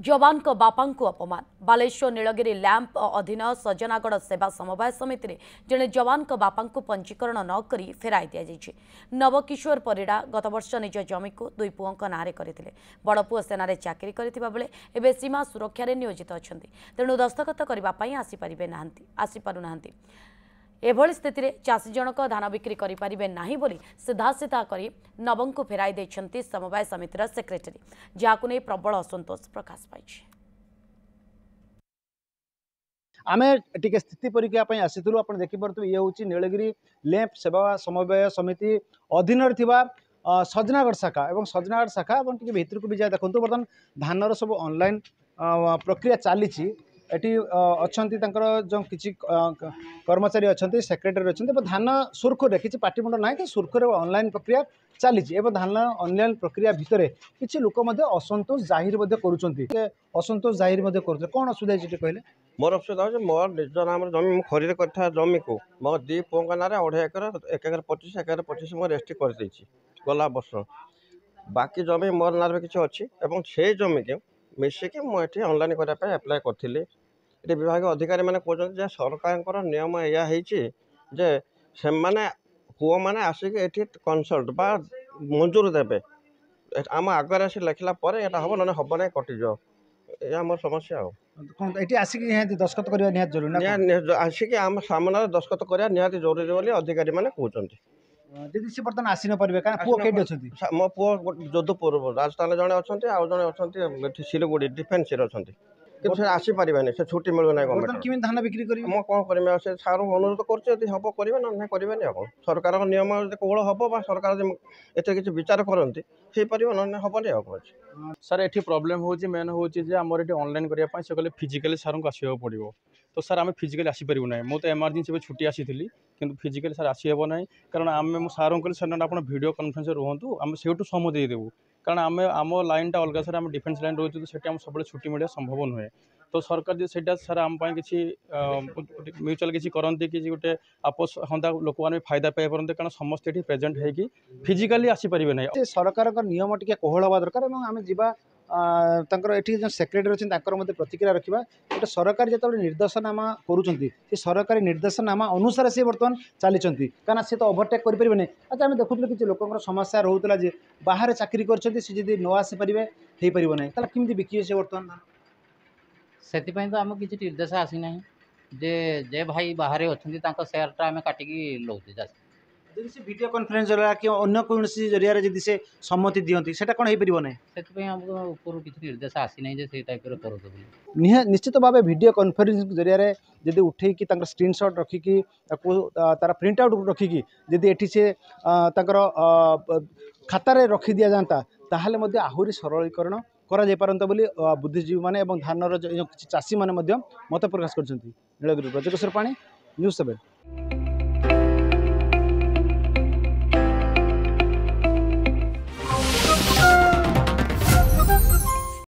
जवान को बापा को अपमान बालेश्वर नीलगिरी लैंप अधीन सजनागढ़ सेवा समवाय समिति में जड़े जवान को बापा को पंजीकरण नक फेराई दि जाइए। नवकिशोर परिड़ा गत वर्ष निज जमी को दुई पुओं नाँ करते बड़ पुओ सेना चाकरी करते सीमा सुरक्षा नियोजित अच्छा तेणु दस्तखत करने आसीपारना एभली स्थिति में चाषी जनक धान बिक्री करें ना बोली सीधा कर नवं को फेराई देछंती समवाय समितिर सेक्रेटरी जहां नहीं प्रबल असंतोष प्रकाश पाई। आमे टिके स्थिति परीक्षा आसीलु आप देखिपे ये हूँ नीलगिरी लैंप सेवा समवाय समिति अधीन सजनागढ़ शाखा और सजनागढ़ शाखा और भीतर को भी जाए देखो बर्तमान धानर सब ऑनलाइन प्रक्रिया चली अच्छा जो किसी कर्मचारी अच्छा सेक्रेटरी अच्छा धान सुरखुरे किसी पार्टीमुंड ना कि सुरखुरे ऑनलाइन प्रक्रिया चली धान ऑनलाइन प्रक्रिया भितर किसी लोक असंतोष जाहिर असंतोष जाहिर कर कौन असुविधा है कहले मोर असुविधा हो मोर निज नाम जमी खरीद कर जमी को मो दी पुओं ना 2.5 एकर 1 एकर 25 1 एकर 25 मो रेस्ट्री कर गला वर्ष बाकी जमी मोर नाम किसी अच्छी और से जमी के मिसिकी मुझे ऑनलाइन करने अप्लाई करी ये विभाग अधिकारी मैंने कहते सरकार नियम या जे से पुओ मैंने आसिक ये कनसल्ट बा मंजूर देवे आम आगे आस लिखला हम ना हम ना कटिज या मोर समस्या ये आसिक दस्खत करवा निहात जरूरी आसिक आम सामने दस्खत करवा निहाती जरूरी बोली अधिकारी मैंने कहते दीदी से बर्तमान आसी न पारे पुओ केटी अच्छा मो पुओ जोधपुर राजस्थान जड़े अच्छा आउ जड़े अच्छा सिलगुड़ी डिफेन्स अच्छा कि आसी पारे से छुट्टी मिलू ना गवर्नमेंट धान बिक्री कर मो कौन करें से सार अनुरोध कर हम करेंगे ना करेंगे आप सरकार नियम कोहल हम सरकार एत किसी विचार करती हो पार ना हेनी आप सर ये प्रोब्लेम हो मेन हूँ आमर ये ऑनलाइन करने से कहले फिजिकली सार को आसवा पड़ो तो सर आम फिजिकली आसीपारू ना मुझे एमरजेंसी छुट्टी आसी कि फिजिकली सर आसीहेब ना कारण आम सार को सर आप वीडियो कॉन्फ्रेंस रुहतु आम से सहमति देदेबू कारण आम आम लाइनटा अलग सर आम डिफेन्स लाइन रोचे तो से सब छुट्टी मिले संभव नुहे तो सरकार जो से सर आम किसी म्यूचुअल किसी करती कि गोटे आपस हंता लोक मैंने फायदा पाई पारते कारण समस्त ये प्रेजेंट होगी फिजिकाली आसीपारे ना सरकार नियम टी कोहल हवा दरकार आम जा ये जो सेक्रेटरी अच्छे प्रतिक्रिया रखा गोटे सरकार जो निर्देशनामा कर सरकारी निर्देशनामा अनुसार से बर्तमान चली कहीं सी तो ओभरटेक करें अच्छा आम देखुँ किसी लोक समस्या रोला बाहर चाकरी कर न आसीपारे हो पार ना कमी बिकी से बर्तमान से तो आम किसी निर्देश आसीना जे भाई बाहर अच्छा सेयारटा आम काटिकी लौचे चाषी जब से वीडियो कॉन्फ्रेंस जरिया कि अन्य कौन जरिया जब से सम्मति दिखती से कौन हो पार ना से ऊपर किसी निर्देश आसीना से टाइप कर निश्चित भाव वीडियो कॉन्फ्रेंस जरिया जब उठे स्क्रीनशॉट रखिकी तार प्रिंट आउट रखिकी जब ये से खातार रखी दि जाता ताहले आहरी सरलीकरण करा पारंता बोली बुद्धिजीवी माने धानर किसी चाषी माने मत प्रकाश कर नीलगिरी ब्रजकिशोर पाणी न्यूज़ 7।